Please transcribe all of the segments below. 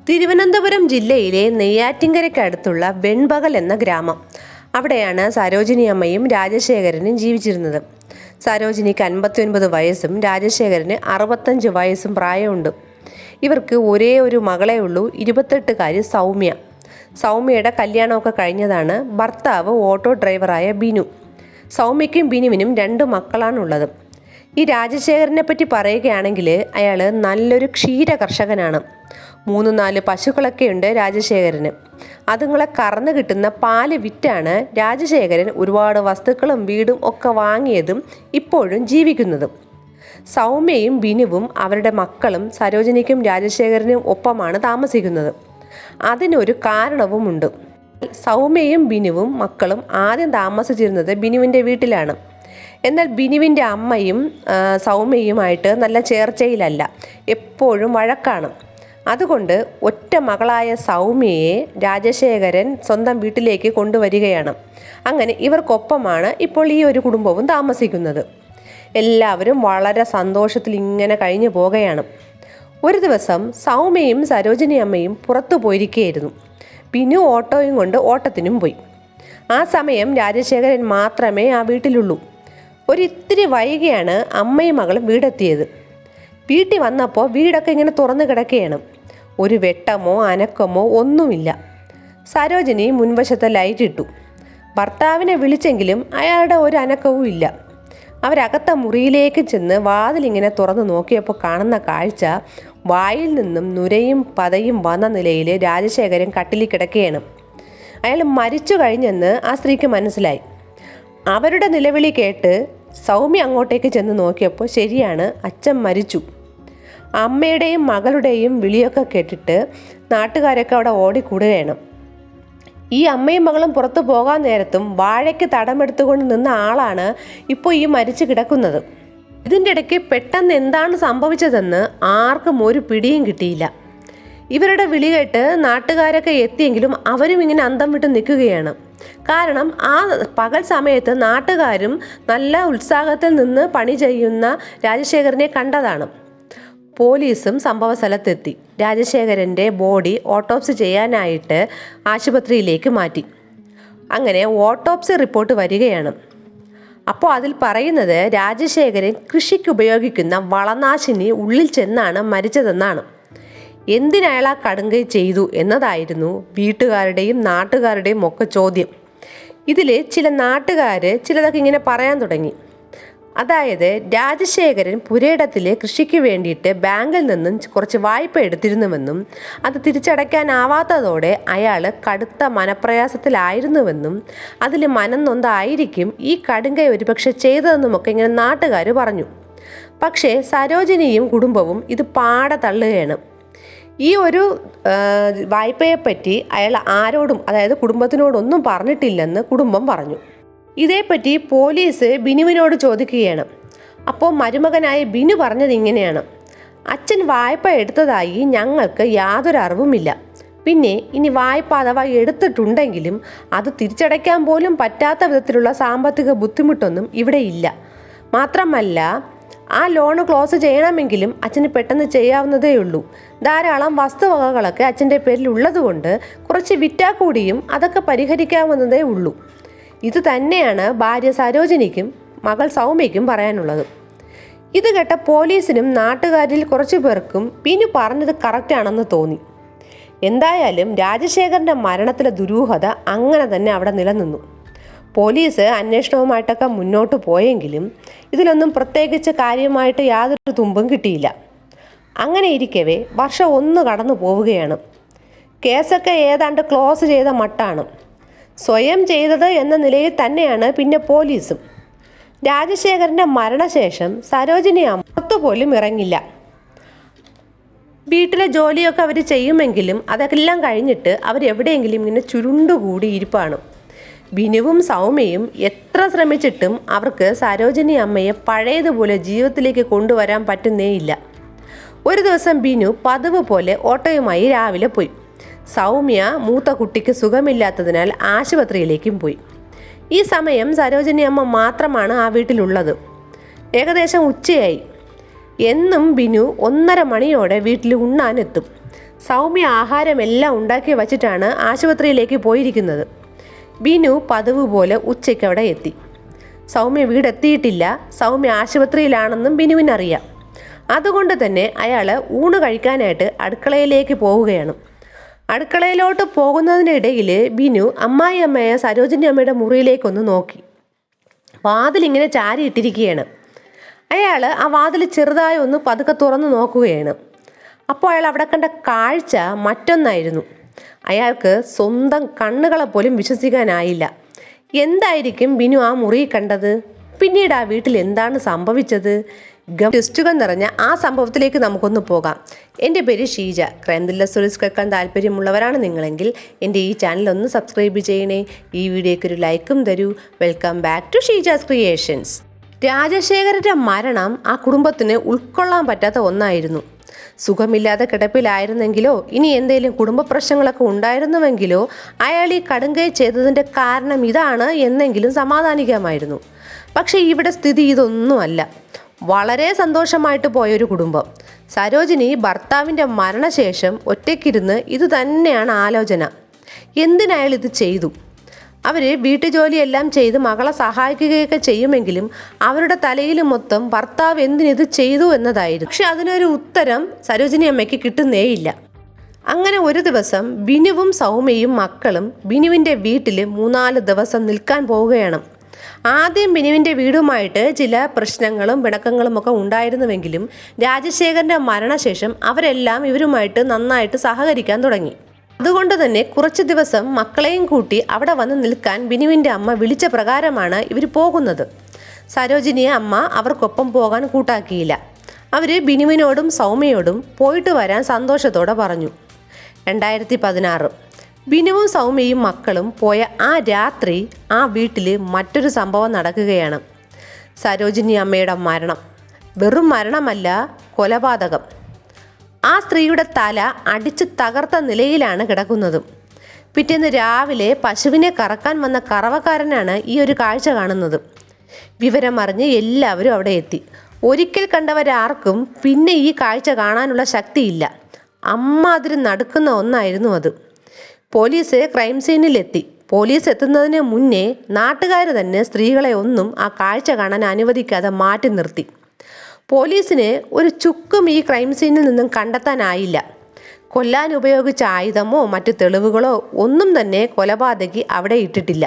തിരുവനന്തപുരം ജില്ലയിലെ നെയ്യാറ്റിൻകരയ്ക്കടുത്തുള്ള വെൺപകൽ എന്ന ഗ്രാമം. അവിടെയാണ് സരോജിനി അമ്മയും രാജശേഖരനും ജീവിച്ചിരുന്നത്. സരോജിനിക്ക് 59 വയസ്സും രാജശേഖരന് 65 വയസ്സും പ്രായമുണ്ട്. ഇവർക്ക് ഒരേ ഒരു മകളേ ഉള്ളൂ, 28കാരി സൗമ്യ. സൗമ്യയുടെ കല്യാണമൊക്കെ കഴിഞ്ഞതാണ്. ഭർത്താവ് ഓട്ടോ ഡ്രൈവറായ ബിനു. സൗമ്യയ്ക്കും ബിനുവിനും 2 മക്കളാണുള്ളത്. ഈ രാജശേഖരനെ പറ്റി പറയുകയാണെങ്കിൽ അയാൾ നല്ലൊരു ക്ഷീര കർഷകനാണ്. 3-4 പശുക്കളൊക്കെ ഉണ്ട് രാജശേഖരന്. അതുങ്ങളെ കറന്നു കിട്ടുന്ന പാല് വിറ്റാണ് രാജശേഖരൻ ഒരുപാട് വസ്തുക്കളും വീടും ഒക്കെ വാങ്ങിയതും ഇപ്പോഴും ജീവിക്കുന്നതും. സൗമ്യയും ബിനുവും അവരുടെ മക്കളും സരോജിനിക്കും രാജശേഖരനും ഒപ്പമാണ് താമസിക്കുന്നത്. അതിനൊരു കാരണവുമുണ്ട്. സൗമ്യയും ബിനുവും മക്കളും ആദ്യം താമസിച്ചിരുന്നത് ബിനുവിൻ്റെ വീട്ടിലാണ്. എന്നാൽ ബിനുവിൻ്റെ അമ്മയും സൗമ്യയുമായിട്ട് നല്ല ചേർച്ചയിലല്ല, എപ്പോഴും വഴക്കാണ്. അതുകൊണ്ട് ഒറ്റ മകളായ സൗമ്യയെ രാജശേഖരൻ സ്വന്തം വീട്ടിലേക്ക് കൊണ്ടുവരികയാണ്. അങ്ങനെ ഇവർക്കൊപ്പമാണ് ഇപ്പോൾ ഈ ഒരു കുടുംബവും താമസിക്കുന്നത്. എല്ലാവരും വളരെ സന്തോഷത്തിൽ ഇങ്ങനെ കഴിഞ്ഞു പോകുകയാണ്. ഒരു ദിവസം സൗമ്യയും സരോജിനി അമ്മയും പുറത്തു പോയിരിക്കുകയായിരുന്നു. ബിനു ഓട്ടോയും കൊണ്ട് ഓട്ടത്തിനും പോയി. ആ സമയം രാജശേഖരൻ മാത്രമേ ആ വീട്ടിലുള്ളൂ. ഒരിത്തിരി വൈകിയാണ് അമ്മയും മകളും വീടെത്തിയത്. വീട്ടിൽ വന്നപ്പോൾ വീടൊക്കെ ഇങ്ങനെ തുറന്നു കിടക്കുകയാണ്. ഒരു വെട്ടമോ അനക്കമോ ഒന്നുമില്ല. സരോജിനി മുൻവശത്തെ ലൈറ്റ് ഇട്ടു. ഭർത്താവിനെ വിളിച്ചെങ്കിലും അയാളുടെ ഒരു അനക്കവും ഇല്ല. അവരകത്ത മുറിയിലേക്ക് ചെന്ന് വാതിലിങ്ങനെ തുറന്നു നോക്കിയപ്പോൾ കാണുന്ന കാഴ്ച, വായിൽ നിന്നും നുരയും പതയും വന്ന നിലയിൽ രാജശേഖരൻ കട്ടിലിൽ കിടക്കുകയാണ്. അയാൾ മരിച്ചു കഴിഞ്ഞെന്ന് ആ സ്ത്രീക്ക് മനസ്സിലായി. അവരുടെ നിലവിളി കേട്ട് സൗമ്യ അങ്ങോട്ടേക്ക് ചെന്ന് നോക്കിയപ്പോൾ ശരിയാണ്, അച്ഛൻ മരിച്ചു. അമ്മയുടെയും മകളുടെയും വിളിയൊക്കെ കേട്ടിട്ട് നാട്ടുകാരൊക്കെ അവിടെ ഓടിക്കൂടുകയാണ്. ഈ അമ്മയും മകളും പുറത്തു പോകാൻ നേരത്തും വാഴയ്ക്ക് തടമെടുത്തുകൊണ്ട് നിന്ന ആളാണ് ഇപ്പോൾ ഈ മരിച്ചു കിടക്കുന്നത്. ഇതിൻ്റെ ഇടയ്ക്ക് പെട്ടെന്ന് എന്താണ് സംഭവിച്ചതെന്ന് ആർക്കും ഒരു പിടിയും കിട്ടിയില്ല. ഇവരുടെ വിളി കേട്ട് നാട്ടുകാരൊക്കെ എത്തിയെങ്കിലും അവരും ഇങ്ങനെ അന്തം വിട്ട് നിൽക്കുകയാണ്. കാരണം ആ പകൽ സമയത്ത് നാട്ടുകാരും നല്ല ഉത്സാഹത്തിൽ നിന്ന് പണി ചെയ്യുന്ന രാജശേഖരനെ കണ്ടതാണ്. പോലീസും സംഭവ സ്ഥലത്തെത്തി. രാജശേഖരൻ്റെ ബോഡി ഓട്ടോപ്സി ചെയ്യാനായിട്ട് ആശുപത്രിയിലേക്ക് മാറ്റി. അങ്ങനെ ഓട്ടോപ്സി റിപ്പോർട്ട് വരികയാണ്. അപ്പോൾ അതിൽ പറയുന്നത് രാജശേഖരൻ കൃഷിക്ക് ഉപയോഗിക്കുന്ന വളനാശിനി ഉള്ളിൽ ചെന്നാണ് മരിച്ചതെന്നാണ്. എന്തിനയാൾ ആ കടുങ്കൈ ചെയ്തു എന്നതായിരുന്നു വീട്ടുകാരുടെയും നാട്ടുകാരുടെയും ഒക്കെ ചോദ്യം. ഇതിൽ ചില നാട്ടുകാർ ചിലതൊക്കെ ഇങ്ങനെ പറയാൻ തുടങ്ങി. അതായത് രാജശേഖരൻ പുരയിടത്തിൽ കൃഷിക്ക് വേണ്ടിയിട്ട് ബാങ്കിൽ നിന്നും കുറച്ച് വായ്പ എടുത്തിരുന്നുവെന്നും അത് തിരിച്ചടയ്ക്കാനാവാത്തതോടെ അയാൾ കടുത്ത മനപ്രയാസത്തിലായിരുന്നുവെന്നും അതിൽ മനം നൊന്തായിരിക്കും ഈ കടുങ്കൈ ഒരുപക്ഷെ ചെയ്തതെന്നുമൊക്കെ ഇങ്ങനെ നാട്ടുകാർ പറഞ്ഞു. പക്ഷേ സരോജിനിയും കുടുംബവും ഇത് പാടെ തള്ളുകയാണ്. ഈ ഒരു വായ്പയെപ്പറ്റി അയാൾ ആരോടും, അതായത് കുടുംബത്തിനോടൊന്നും പറഞ്ഞിട്ടില്ലെന്ന് കുടുംബം പറഞ്ഞു. ഇതേപ്പറ്റി പോലീസ് ബിനുവിനോട് ചോദിക്കുകയാണ്. അപ്പോൾ മരുമകനായ ബിനു പറഞ്ഞത് ഇങ്ങനെയാണ്: അച്ഛൻ വായ്പ എടുത്തതായി ഞങ്ങൾക്ക് യാതൊരു അറിവുമില്ല. പിന്നെ ഇനി വായ്പ അഥവാ എടുത്തിട്ടുണ്ടെങ്കിലും അത് തിരിച്ചടയ്ക്കാൻ പോലും പറ്റാത്ത വിധത്തിലുള്ള സാമ്പത്തിക ബുദ്ധിമുട്ടൊന്നും ഇവിടെ ഇല്ല. മാത്രമല്ല, ആ ലോണ് ക്ലോസ് ചെയ്യണമെങ്കിലും അച്ഛന് പെട്ടെന്ന് ചെയ്യാവുന്നതേ ഉള്ളൂ. ധാരാളം വസ്തുവകകളൊക്കെ അച്ഛൻ്റെ പേരിൽ ഉള്ളതുകൊണ്ട് കുറച്ച് വിറ്റാ കൂടിയും അതൊക്കെ പരിഹരിക്കാവുന്നതേ ഉള്ളൂ. ഇത് തന്നെയാണ് ഭാര്യ സരോജിനിക്കും മകൾ സൗമ്യയ്ക്കും പറയാനുള്ളത്. ഇത് കേട്ട പോലീസിനും നാട്ടുകാരിൽ കുറച്ചു പേർക്കും ബിനു പറഞ്ഞത് കറക്റ്റാണെന്ന് തോന്നി. എന്തായാലും രാജശേഖരൻ്റെ മരണത്തിലെ ദുരൂഹത അങ്ങനെ തന്നെ അവിടെ നിലനിന്നു. പോലീസ് അന്വേഷണവുമായിട്ടൊക്കെ മുന്നോട്ട് പോയെങ്കിലും ഇതിലൊന്നും പ്രത്യേകിച്ച് കാര്യമായിട്ട് യാതൊരു തുമ്പും കിട്ടിയില്ല. അങ്ങനെ ഇരിക്കവേ വർഷം 1 കടന്നു പോവുകയാണ്. കേസൊക്കെ ഏതാണ്ട് ക്ലോസ് ചെയ്ത മട്ടാണ്. സ്വയം ചെയ്തത് എന്ന നിലയിൽ തന്നെയാണ് പിന്നെ പോലീസും. രാജശേഖരൻ്റെ മരണശേഷം സരോജിനി അമ്മ പുറത്തുപോലും ഇറങ്ങില്ല. വീട്ടിലെ ജോലിയൊക്കെ അവർ ചെയ്യുമെങ്കിലും അതെല്ലാം കഴിഞ്ഞിട്ട് അവരെവിടെയെങ്കിലും ഇങ്ങനെ ചുരുണ്ടുകൂടി ഇരിപ്പാണ്. ബിനുവും സൗമ്യയും എത്ര ശ്രമിച്ചിട്ടും അവർക്ക് സരോജിനി അമ്മയെ പഴയതുപോലെ ജീവിതത്തിലേക്ക് കൊണ്ടുവരാൻ പറ്റുന്നേയില്ല. ഒരു ദിവസം ബിനു പതിവ് പോലെ ഓട്ടോയുമായി രാവിലെ പോയി. സൗമ്യ മൂത്ത കുട്ടിക്ക് സുഖമില്ലാത്തതിനാൽ ആശുപത്രിയിലേക്കും പോയി. ഈ സമയം സരോജിനി അമ്മ മാത്രമാണ് ആ വീട്ടിലുള്ളത്. ഏകദേശം ഉച്ചയായി. എന്നും ബിനു 1:30 മണിയോടെ വീട്ടിൽ ഉണ്ണാനെത്തും. സൗമ്യ ആഹാരമെല്ലാം ഉണ്ടാക്കി വച്ചിട്ടാണ് ആശുപത്രിയിലേക്ക് പോയിരിക്കുന്നത്. ബിനു പതിവ് പോലെ ഉച്ചയ്ക്ക് അവിടെ എത്തി. സൗമ്യ വീടെത്തിയിട്ടില്ല. സൗമ്യ ആശുപത്രിയിലാണെന്നും ബിനുവിനറിയാം. അതുകൊണ്ട് തന്നെ അയാൾ ഊണ് കഴിക്കാനായിട്ട് അടുക്കളയിലേക്ക് പോവുകയാണ്. അടുക്കളയിലോട്ട് പോകുന്നതിനിടയിൽ ബിനു അമ്മായിയമ്മയായ സരോജിനി അമ്മയുടെ മുറിയിലേക്കൊന്ന് നോക്കി. വാതിലിങ്ങനെ ചാരിയിട്ടിരിക്കുകയാണ്. അയാൾ ആ വാതിൽ ചെറുതായി ഒന്ന് പതുക്കെ തുറന്നു നോക്കുകയാണ്. അപ്പോൾ അയാൾ അവിടെ കണ്ട കാഴ്ച മറ്റൊന്നായിരുന്നു. അയാൾക്ക് സ്വന്തം കണ്ണുകളെ പോലും വിശ്വസിക്കാനായില്ല. എന്തായിരിക്കും ബിനു ആ മുറി കണ്ടത്? പിന്നീട് ആ വീട്ടിൽ എന്താണ് സംഭവിച്ചത്? ട്വിസ്റ്റുകൾ നിറഞ്ഞ ആ സംഭവത്തിലേക്ക് നമുക്കൊന്ന് പോകാം. എൻ്റെ പേര് ഷീജ. ക്രൈം ത്രില്ലർ സ്റ്റോറീസ് കേൾക്കാൻ താല്പര്യമുള്ളവരാണ് നിങ്ങളെങ്കിൽ എൻ്റെ ഈ ചാനൽ ഒന്ന് സബ്സ്ക്രൈബ് ചെയ്യണേ. ഈ വീഡിയോയ്ക്ക് ഒരു ലൈക്കും തരൂ. Welcome back to Sheeja's creations. രാജശേഖരൻ്റെ മരണം ആ കുടുംബത്തിന് ഉൾക്കൊള്ളാൻ പറ്റാത്ത ഒന്നായിരുന്നു. സുഖമില്ലാതെ കിടപ്പിലായിരുന്നെങ്കിലോ ഇനി എന്തെങ്കിലും കുടുംബ പ്രശ്നങ്ങളൊക്കെ ഉണ്ടായിരുന്നുവെങ്കിലോ അയാൾ ഈ കടുങ്കൈ ചെയ്തതിൻ്റെ കാരണം ഇതാണ് എന്നെങ്കിലും സമാധാനിക്കാമായിരുന്നു. പക്ഷേ ഇവിടെ സ്ഥിതി ഇതൊന്നുമല്ല. വളരെ സന്തോഷമായിട്ട് പോയൊരു കുടുംബം. സരോജിനി ഭർത്താവിൻ്റെ മരണശേഷം ഒറ്റയ്ക്കിരുന്ന് ഇത് തന്നെയാണ് ആലോചന. എന്തിനയാൾ ഇത് ചെയ്തു? അവർ വീട്ടുജോലിയെല്ലാം ചെയ്ത് മകളെ സഹായിക്കുകയൊക്കെ ചെയ്യുമെങ്കിലും അവരുടെ തലയിൽ മൊത്തം ഭർത്താവ് എന്തിനിത് ചെയ്തു എന്നതായിരുന്നു. പക്ഷെ അതിനൊരു ഉത്തരം സരോജിനി അമ്മയ്ക്ക് കിട്ടുന്നേയില്ല. അങ്ങനെ ഒരു ദിവസം ബിനുവും സൗമ്യയും മക്കളും ബിനുവിൻ്റെ വീട്ടിൽ 3-4 ദിവസം നിൽക്കാൻ പോവുകയാണ്. ആദ്യം ബിനുവിൻ്റെ വീടുമായിട്ട് ചില പ്രശ്നങ്ങളും പിണക്കങ്ങളും ഒക്കെ ഉണ്ടായിരുന്നുവെങ്കിലും രാജശേഖരൻ്റെ മരണശേഷം അവരെല്ലാം ഇവരുമായിട്ട് നന്നായിട്ട് സഹകരിക്കാൻ തുടങ്ങി. അതുകൊണ്ട് തന്നെ കുറച്ച് ദിവസം മക്കളെയും കൂട്ടി അവിടെ വന്ന് നിൽക്കാൻ ബിനുവിൻ്റെ അമ്മ വിളിച്ച പ്രകാരമാണ് ഇവർ പോകുന്നത്. സരോജിനിയെ അമ്മ അവർക്കൊപ്പം പോകാൻ കൂട്ടാക്കിയില്ല. അവർ ബിനുവിനോടും സൗമ്യയോടും പോയിട്ട് വരാൻ സന്തോഷത്തോടെ പറഞ്ഞു. 2016 ബിനുവും സൗമ്യയും മക്കളും പോയ ആ രാത്രി ആ വീട്ടിൽ മറ്റൊരു സംഭവം നടക്കുകയാണ്. സരോജിനി അമ്മയുടെ മരണം. വെറും മരണമല്ല, കൊലപാതകം. ആ സ്ത്രീയുടെ തല അടിച്ച് തകർത്ത നിലയിലാണ് കിടക്കുന്നത്. പിറ്റേന്ന് രാവിലെ പശുവിനെ കറക്കാൻ വന്ന കറവക്കാരനാണ് ഈ ഒരു കാഴ്ച കാണുന്നത്. വിവരമറിഞ്ഞ് എല്ലാവരും അവിടെ എത്തി. ഒരിക്കൽ കണ്ടവരാർക്കും പിന്നെ ഈ കാഴ്ച കാണാനുള്ള ശക്തിയില്ല. അമ്മാതിരി നടക്കുന്ന ഒന്നായിരുന്നു അത്. Police crime സീനിലെത്തി. പോലീസ് എത്തുന്നതിന് മുന്നേ നാട്ടുകാർ തന്നെ സ്ത്രീകളെ ഒന്നും ആ കാഴ്ച കാണാൻ അനുവദിക്കാതെ മാറ്റി നിർത്തി. പോലീസിന് ഒരു ചുക്കും ഈ ക്രൈം സീനിൽ നിന്നും കണ്ടെത്താനായില്ല. കൊല്ലാൻ ഉപയോഗിച്ച ആയുധമോ മറ്റു തെളിവുകളോ ഒന്നും തന്നെ കൊലപാതകി അവിടെ ഇട്ടിട്ടില്ല.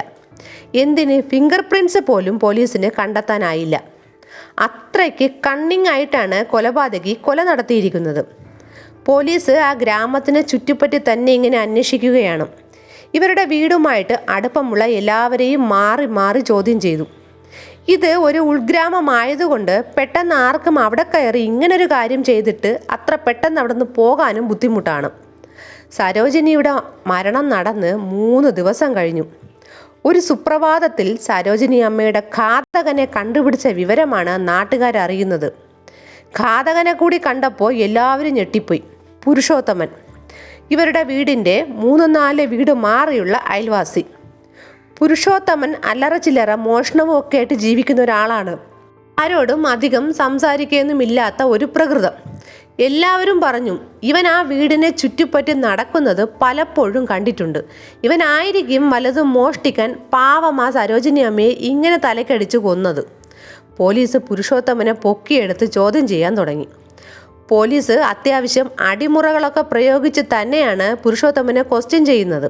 എന്തിന് ഫിംഗർ പ്രിൻറ്റ്സ് പോലും പോലീസിന് കണ്ടെത്താനായില്ല. അത്രയ്ക്ക് കണ്ണിങ് ആയിട്ടാണ് കൊലപാതകി കൊല നടത്തിയിരിക്കുന്നത്. പോലീസ് ആ ഗ്രാമത്തിനെ ചുറ്റിപ്പറ്റി തന്നെ ഇങ്ങനെ അന്വേഷിക്കുകയാണ്. ഇവരുടെ വീടുമായിട്ട് അടുപ്പമുള്ള എല്ലാവരെയും മാറി മാറി ചോദ്യം ചെയ്തു. ഇത് ഒരു ഉൾഗ്രാമമായതുകൊണ്ട് പെട്ടെന്ന് ആർക്കും അവിടെ കയറി ഇങ്ങനൊരു കാര്യം ചെയ്തിട്ട് അത്ര പെട്ടെന്ന് അവിടെ നിന്ന് പോകാനും ബുദ്ധിമുട്ടാണ്. സരോജിനിയുടെ മരണം നടന്ന് 3 ദിവസം കഴിഞ്ഞു. ഒരു സുപ്രഭാതത്തിൽ സരോജിനി അമ്മയുടെ ഘാതകനെ കണ്ടുപിടിച്ച വിവരമാണ് നാട്ടുകാരറിയുന്നത്. ഘാതകനെ കൂടി കണ്ടപ്പോൾ എല്ലാവരും ഞെട്ടിപ്പോയി. പുരുഷോത്തമൻ, ഇവരുടെ വീടിൻ്റെ 3-4 വീട് മാറിയുള്ള അയൽവാസി. പുരുഷോത്തമൻ അല്ലറ ചില്ലറ മോഷണവും ഒക്കെ ആയിട്ട് ജീവിക്കുന്ന ഒരാളാണ്. ആരോടും അധികം സംസാരിക്കുകയൊന്നുമില്ലാത്ത ഒരു പ്രകൃതം. എല്ലാവരും പറഞ്ഞു ഇവൻ ആ വീടിനെ ചുറ്റിപ്പറ്റി നടക്കുന്നത് പലപ്പോഴും കണ്ടിട്ടുണ്ട്. ഇവനായിരിക്കും വലതും മോഷ്ടിക്കാൻ പാവം ആ സരോജിനി അമ്മയെ ഇങ്ങനെ തലക്കടിച്ച് കൊന്നത്. പോലീസ് പുരുഷോത്തമനെ പൊക്കിയെടുത്ത് ചോദ്യം ചെയ്യാൻ തുടങ്ങി. പോലീസ് അത്യാവശ്യം അടിമുറകളൊക്കെ പ്രയോഗിച്ച് തന്നെയാണ് പുരുഷോത്തമനെ ക്വസ്റ്റ്യൻ ചെയ്യുന്നത്.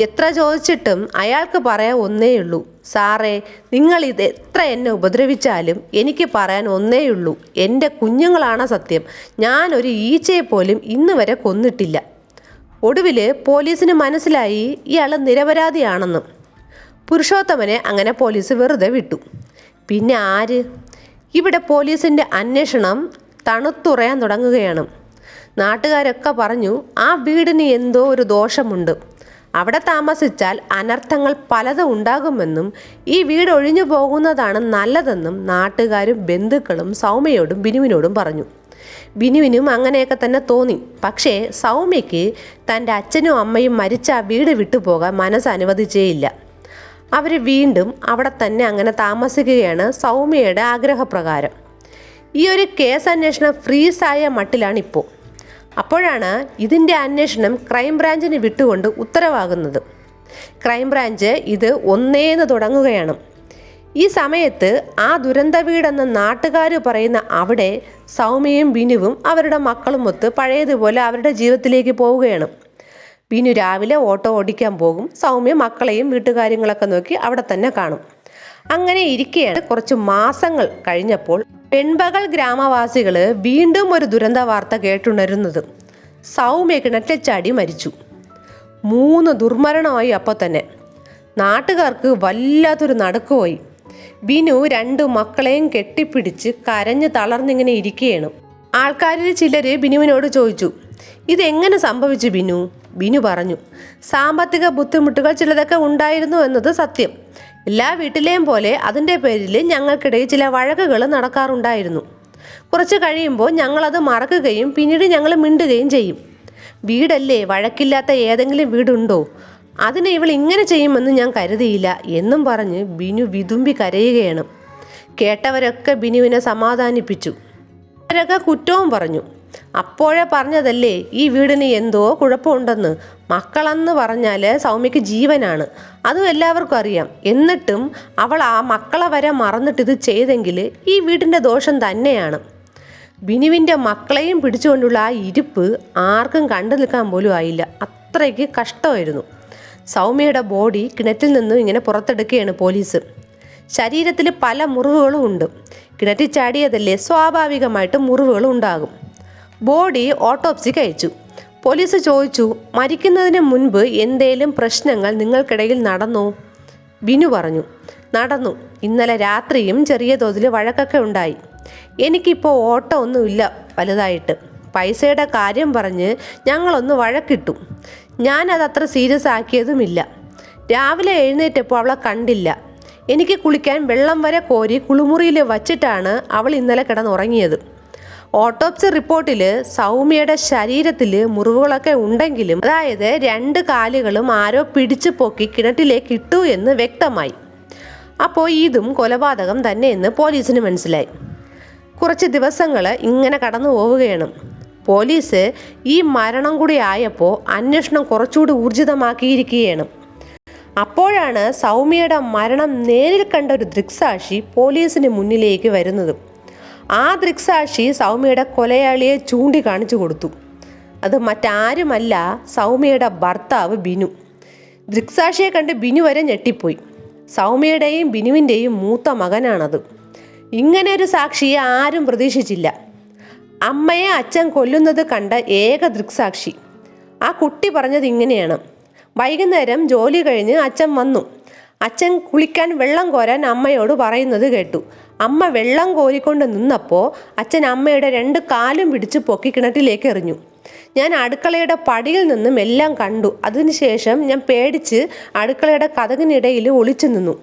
എത്ര ചോദിച്ചിട്ടും അയാൾക്ക് പറയാൻ ഒന്നേയുള്ളൂ, സാറേ, നിങ്ങൾ ഇത് എത്ര എന്നെ ഉപദ്രവിച്ചാലും എനിക്ക് പറയാൻ ഒന്നേയുള്ളൂ, എൻ്റെ കുഞ്ഞുങ്ങളാണ് സത്യം. ഞാനൊരു ഈച്ചയെ പോലും ഇന്ന് വരെ കൊന്നിട്ടില്ല. ഒടുവിൽ പോലീസിന് മനസ്സിലായി ഇയാൾ നിരപരാധിയാണെന്ന്. പുരുഷോത്തമനെ അങ്ങനെ പോലീസ് വെറുതെ വിട്ടു. പിന്നെ ആര്? ഇവിടെ പോലീസിൻ്റെ അന്വേഷണം തണുത്തുറയാൻ തുടങ്ങുകയാണ്. നാട്ടുകാരൊക്കെ പറഞ്ഞു ആ വീടിന് എന്തോ ഒരു ദോഷമുണ്ട്. അവിടെ താമസിച്ചാൽ അനർത്ഥങ്ങൾ പലതും ഉണ്ടാകുമെന്നും ഈ വീട് ഒഴിഞ്ഞു പോകുന്നതാണ് നല്ലതെന്നും നാട്ടുകാരും ബന്ധുക്കളും സൗമ്യയോടും ബിനുവിനോടും പറഞ്ഞു. ബിനുവിനും അങ്ങനെയൊക്കെ തന്നെ തോന്നി. പക്ഷേ സൗമ്യയ്ക്ക് തൻ്റെ അച്ഛനും അമ്മയും മരിച്ച ആ വീട് വിട്ടുപോകാൻ മനസ്സ് അനുവദിച്ചേയില്ല. അവർ വീണ്ടും അവിടെ തന്നെ അങ്ങനെ താമസിക്കുകയാണ് സൗമ്യയുടെ ആഗ്രഹപ്രകാരം. ഈ ഒരു കേസ് അന്വേഷണം ഫ്രീസായ മട്ടിലാണിപ്പോൾ. അപ്പോഴാണ് ഇതിൻ്റെ അന്വേഷണം ക്രൈംബ്രാഞ്ചിന് വിട്ടുകൊണ്ട് ഉത്തരവാകുന്നത്. ക്രൈംബ്രാഞ്ച് ഇത് ഒന്നേന്ന് തുടങ്ങുകയാണ്. ഈ സമയത്ത് ആ ദുരന്ത വീടെന്ന് നാട്ടുകാർ പറയുന്ന അവിടെ സൗമ്യയും ബിനുവും അവരുടെ മക്കളുമൊത്ത് പഴയതുപോലെ അവരുടെ ജീവിതത്തിലേക്ക് പോവുകയാണ്. ബിനു രാവിലെ ഓട്ടോ ഓടിക്കാൻ പോകും. സൗമ്യ മക്കളെയും വീട്ടുകാര്യങ്ങളൊക്കെ നോക്കി അവിടെ തന്നെ കാണും. അങ്ങനെ ഇരിക്കെയാണ് കുറച്ച് മാസങ്ങൾ കഴിഞ്ഞപ്പോൾ വെൺപകൽ ഗ്രാമവാസികൾ വീണ്ടും ഒരു ദുരന്ത വാർത്ത കേട്ടുണരുന്നത്. സൗമ്യ കിണറ്റിൽ ചാടി മരിച്ചു. 3 ദുർമരണമായി. അപ്പോൾ തന്നെ നാട്ടുകാർക്ക് വല്ലാത്തൊരു നടുക്കുപോയി. ബിനു 2 മക്കളെയും കെട്ടിപ്പിടിച്ച് കരഞ്ഞ് തളർന്നിങ്ങനെ ഇരിക്കുകയാണ്. ആൾക്കാരിൽ ചിലർ ബിനുവിനോട് ചോദിച്ചു, ഇതെങ്ങനെ സംഭവിച്ചു ബിനു? ബിനു പറഞ്ഞു, സാമ്പത്തിക ബുദ്ധിമുട്ടുകൾ ചിലതൊക്കെ ഉണ്ടായിരുന്നു എന്നത് സത്യം. എല്ലാ വീട്ടിലെയും പോലെ അതിൻ്റെ പേരിൽ ഞങ്ങൾക്കിടയിൽ ചില വഴക്കുകൾ നടക്കാറുണ്ടായിരുന്നു. കുറച്ച് കഴിയുമ്പോൾ ഞങ്ങളത് മറക്കുകയും പിന്നീട് ഞങ്ങൾ മിണ്ടുകയും ചെയ്യും. വീടല്ലേ, വഴക്കില്ലാത്ത ഏതെങ്കിലും വീടുണ്ടോ? അതിന് ഇവൾ ഇങ്ങനെ ചെയ്യുമെന്ന് ഞാൻ കരുതിയില്ല എന്നും പറഞ്ഞ് ബിനു വിതുമ്പി കരയുകയാണ്. കേട്ടവരൊക്കെ ബിനുവിനെ സമാധാനിപ്പിച്ചു. അവരൊക്കെ കുറ്റവും പറഞ്ഞു. അപ്പോഴേ പറഞ്ഞതല്ലേ ഈ വീടിന് എന്തോ കുഴപ്പമുണ്ടെന്ന്. മക്കളെന്ന് പറഞ്ഞാൽ സൗമ്യയ്ക്ക് ജീവനാണ്, അതും എല്ലാവർക്കും അറിയാം. എന്നിട്ടും അവൾ ആ മക്കളെ വരെ മറന്നിട്ടിത് ചെയ്തെങ്കിൽ ഈ വീടിൻ്റെ ദോഷം തന്നെയാണ്. ബിനുവിൻ്റെ മക്കളെയും പിടിച്ചുകൊണ്ടുള്ള ആ ഇരിപ്പ് ആർക്കും കണ്ടു നിൽക്കാൻ പോലും ആയില്ല. അത്രയ്ക്ക് കഷ്ടമായിരുന്നു. സൗമ്യയുടെ ബോഡി കിണറ്റിൽ നിന്നും ഇങ്ങനെ പുറത്തെടുക്കുകയാണ് പോലീസ്. ശരീരത്തിൽ പല മുറിവുകളും ഉണ്ട്. കിണറ്റിൽ ചാടിയതല്ലേ, സ്വാഭാവികമായിട്ട് മുറിവുകൾ ഉണ്ടാകും. ബോഡി ഓട്ടോപ്സിക്ക് അയച്ചു. പോലീസ് ചോദിച്ചു, മരിക്കുന്നതിന് മുൻപ് എന്തേലും പ്രശ്നങ്ങൾ നിങ്ങൾക്കിടയിൽ നടന്നോ? ബിനു പറഞ്ഞു, നടന്നു. ഇന്നലെ രാത്രിയും ചെറിയ തോതിൽ വഴക്കൊക്കെ ഉണ്ടായി. എനിക്കിപ്പോൾ ഓട്ടം ഒന്നുമില്ല വലുതായിട്ട്. പൈസയുടെ കാര്യം പറഞ്ഞ് ഞങ്ങളൊന്ന് വഴക്കിട്ടു. ഞാനതത്ര സീരിയസ് ആക്കിയതുമില്ല. രാവിലെ എഴുന്നേറ്റപ്പോൾ അവളെ കണ്ടില്ല. എനിക്ക് കുളിക്കാൻ വെള്ളം വരെ കോരി കുളിമുറിയിൽ വച്ചിട്ടാണ് അവൾ ഇന്നലെ കിടന്നുറങ്ങിയത്. ഓട്ടോപ്സി റിപ്പോർട്ടിൽ സൗമ്യയുടെ ശരീരത്തിൽ മുറിവുകളൊക്കെ ഉണ്ടെങ്കിലും, അതായത് 2 കാലുകളും ആരോ പിടിച്ചു പൊക്കി കിണറ്റിലേക്ക് ഇട്ടു എന്ന് വ്യക്തമായി. അപ്പോൾ ഇതും കൊലപാതകം തന്നെയെന്ന് പോലീസിന് മനസ്സിലായി. കുറച്ച് ദിവസങ്ങൾ ഇങ്ങനെ കടന്നു പോവുകയാണ്. പോലീസ് ഈ മരണം കൂടി ആയപ്പോൾ അന്വേഷണം കുറച്ചുകൂടി ഊർജിതമാക്കിയിരിക്കുകയാണ്. അപ്പോഴാണ് സൗമ്യയുടെ മരണം നേരിൽ കണ്ട ഒരു ദൃക്സാക്ഷി പോലീസിന് മുന്നിലേക്ക് വരുന്നത്. ആ ദൃക്സാക്ഷി സൗമ്യയുടെ കൊലയാളിയെ ചൂണ്ടിക്കാണിച്ചു കൊടുത്തു. അത് മറ്റാരുമല്ല, സൗമ്യയുടെ ഭർത്താവ് ബിനു. ദൃക്സാക്ഷിയെ കണ്ട് ബിനു വരെ ഞെട്ടിപ്പോയി. സൗമ്യയുടെയും ബിനുവിൻ്റെയും മൂത്ത മകനാണത്. ഇങ്ങനെ ഒരു സാക്ഷിയെ ആരും പ്രതീക്ഷിച്ചില്ല. അമ്മയെ അച്ഛൻ കൊല്ലുന്നത് കണ്ട ഏക ദൃക്സാക്ഷി. ആ കുട്ടി പറഞ്ഞത് ഇങ്ങനെയാണ്: വൈകുന്നേരം ജോലി കഴിഞ്ഞ് അച്ഛൻ വന്നു. അച്ഛൻ കുളിക്കാൻ വെള്ളം കോരാൻ അമ്മയോട് പറയുന്നത് കേട്ടു. അമ്മ വെള്ളം കോരിക്കൊണ്ട് നിന്നപ്പോൾ അച്ഛൻ അമ്മയുടെ 2 കാലും പിടിച്ച് പൊക്കി കിണറ്റിലേക്ക് എറിഞ്ഞു. ഞാൻ അടുക്കളയുടെ പടിയിൽ നിന്നും എല്ലാം കണ്ടു. അതിനുശേഷം ഞാൻ പേടിച്ച് അടുക്കളയുടെ കതകിനിടയിൽ ഒളിച്ചു നിന്നു.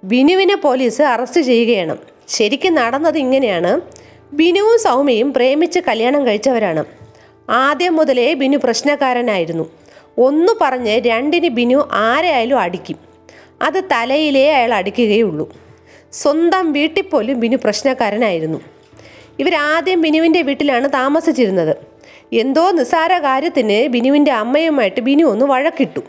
ബിനുവിനെ പോലീസ് അറസ്റ്റ് ചെയ്യുകയാണ്. ശരിക്കും നടന്നത് ഇങ്ങനെയാണ്. ബിനുവും സൗമ്യയും പ്രേമിച്ച് കല്യാണം കഴിച്ചവരാണ്. ആദ്യം മുതലേ ബിനു പ്രശ്നക്കാരനായിരുന്നു. ഒന്ന് പറഞ്ഞ് 2ന് ബിനു ആരെയായാലും അടിക്കും. അത് തലയിലേ അയാൾ അടിക്കുകയുള്ളൂ. സ്വന്തം വീട്ടിൽ പോലും ബിനു പ്രശ്നക്കാരനായിരുന്നു. ഇവരാദ്യം ബിനുവിൻ്റെ വീട്ടിലാണ് താമസിച്ചിരുന്നത്. എന്തോ നിസ്സാര കാര്യത്തിന് ബിനുവിൻ്റെ അമ്മയുമായിട്ട് ബിനു ഒന്ന് വഴക്കിട്ടു.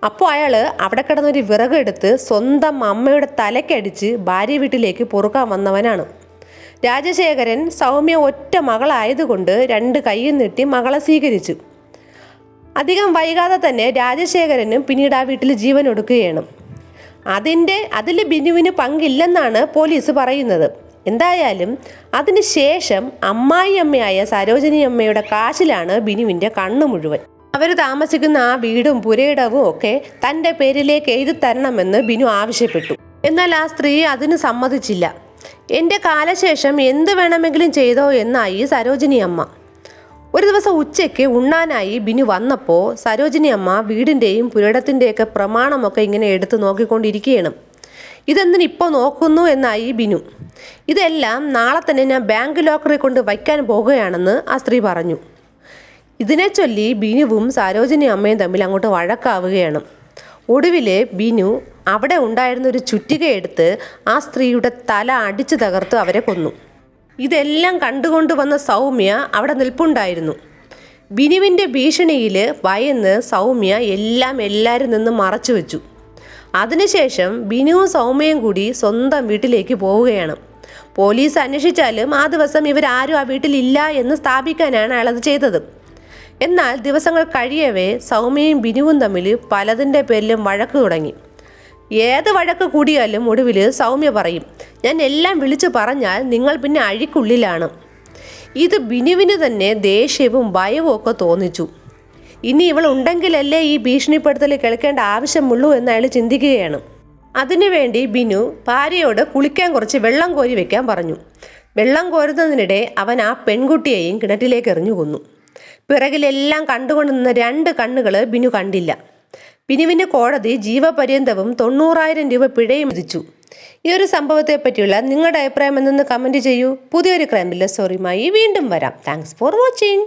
അപ്പോൾ അയാൾ അവിടെ കിടന്നൊരു വിറകെടുത്ത് സ്വന്തം അമ്മയുടെ തലക്കടിച്ച് ഭാര്യ വീട്ടിലേക്ക് പൊറുക്കാൻ വന്നവനാണ്. രാജശേഖരൻ സൗമ്യ ഒറ്റ മകളായതുകൊണ്ട് 2 കൈയും നീട്ടി മകളെ സ്വീകരിച്ചു. അധികം വൈകാതെ തന്നെ രാജശേഖരനും പിന്നീട് ആ വീട്ടിൽ ജീവൻ ഒടുക്കുകയാണ്. അതിൽ ബിനുവിന് പങ്കില്ലെന്നാണ് പോലീസ് പറയുന്നത്. എന്തായാലും അതിന് ശേഷം അമ്മായിയമ്മയായ സരോജിനി അമ്മയുടെ കാശിലാണ് ബിനുവിൻ്റെ കണ്ണു മുഴുവൻ. അവർ താമസിക്കുന്ന ആ വീടും പുരയിടവും ഒക്കെ തൻ്റെ പേരിലേക്ക് എഴുതി തരണമെന്ന് ബിനു ആവശ്യപ്പെട്ടു. എന്നാൽ ആ സ്ത്രീ അതിന് സമ്മതിച്ചില്ല. എൻ്റെ കാലശേഷം എന്ത് വേണമെങ്കിലും ചെയ്തോ എന്നായി സരോജിനി അമ്മ. ഒരു ദിവസം ഉച്ചയ്ക്ക് ഉണ്ണാനായി ബിനു വന്നപ്പോൾ സരോജിനി അമ്മ വീടിൻ്റെയും പുരയിടത്തിൻ്റെയൊക്കെ പ്രമാണമൊക്കെ ഇങ്ങനെ എടുത്ത് നോക്കിക്കൊണ്ടിരിക്കുകയാണ്. ഇതെന്തിന് ഇപ്പോൾ നോക്കുന്നു എന്നായി ബിനു. ഇതെല്ലാം നാളെ തന്നെ ഞാൻ ബാങ്ക് ലോക്കറിൽ കൊണ്ട് വയ്ക്കാൻ പോകുകയാണെന്ന് ആ സ്ത്രീ പറഞ്ഞു. ഇതിനെ ചൊല്ലി ബിനുവും സരോജിനി അമ്മയും തമ്മിൽ അങ്ങോട്ട് വഴക്കാവുകയാണ്. ഒടുവിൽ ബിനു അവിടെ ഉണ്ടായിരുന്നൊരു ചുറ്റികയെടുത്ത് ആ സ്ത്രീയുടെ തല അടിച്ചു തകർത്ത് അവരെ കൊന്നു. ഇതെല്ലാം കണ്ടുകൊണ്ട് വന്ന സൗമ്യ അവിടെ നിൽപ്പുണ്ടായിരുന്നു. ബിനുവിൻ്റെ ഭീഷണിയിൽ ഭയന്ന് സൗമ്യ എല്ലാവരിൽ നിന്നും മറച്ചു വെച്ചു. അതിനുശേഷം ബിനുവും സൗമ്യയും കൂടി സ്വന്തം വീട്ടിലേക്ക് പോവുകയാണ്. പോലീസ് അന്വേഷിച്ചാലും ആ ദിവസം ഇവരാരും ആ വീട്ടിലില്ല എന്ന് സ്ഥാപിക്കാനാണ് അയാളത് ചെയ്തത്. എന്നാൽ ദിവസങ്ങൾ കഴിയവേ സൗമ്യയും ബിനുവും തമ്മിൽ പലതിൻ്റെ പേരിലും വഴക്ക് തുടങ്ങി. ഏത് വഴക്ക് കൂടിയാലും ഒടുവിൽ സൗമ്യ പറയും, ഞാൻ എല്ലാം വിളിച്ചു പറഞ്ഞാൽ നിങ്ങൾ പിന്നെ അഴിക്കുള്ളിലാണ്. ഇത് ബിനുവിന് തന്നെ ദേഷ്യവും ഭയവും ഒക്കെ തോന്നിച്ചു. ഇനി ഇവൾ ഉണ്ടെങ്കിലല്ലേ ഈ ഭീഷണിപ്പെടുത്തൽ കേൾക്കേണ്ട ആവശ്യമുള്ളൂ എന്ന് അയാൾ ചിന്തിക്കുകയാണ്. അതിനുവേണ്ടി ബിനു ഭാര്യയോട് കുളിക്കാൻ കുറച്ച് വെള്ളം കോരി വെക്കാൻ പറഞ്ഞു. വെള്ളം കോരുന്നതിനിടെ അവൻ ആ പെൺകുട്ടിയെയും കിണറ്റിലേക്ക് എറിഞ്ഞു കൊന്നു. പിറകിലെല്ലാം കണ്ടുകൊണ്ട് നിന്ന 2 കണ്ണുകൾ ബിനു കണ്ടില്ല. ബിനുവിന് കോടതി ജീവപര്യന്തവും 90,000 രൂപ പിഴയും വിധിച്ചു. ഈ ഒരു സംഭവത്തെ പറ്റിയുള്ള നിങ്ങളുടെ അഭിപ്രായം എന്തെന്ന് കമൻറ്റ് ചെയ്യൂ. പുതിയൊരു ക്രൈം ത്രില്ലർ സ്റ്റോറിയുമായി വീണ്ടും വരാം. Thanks for watching.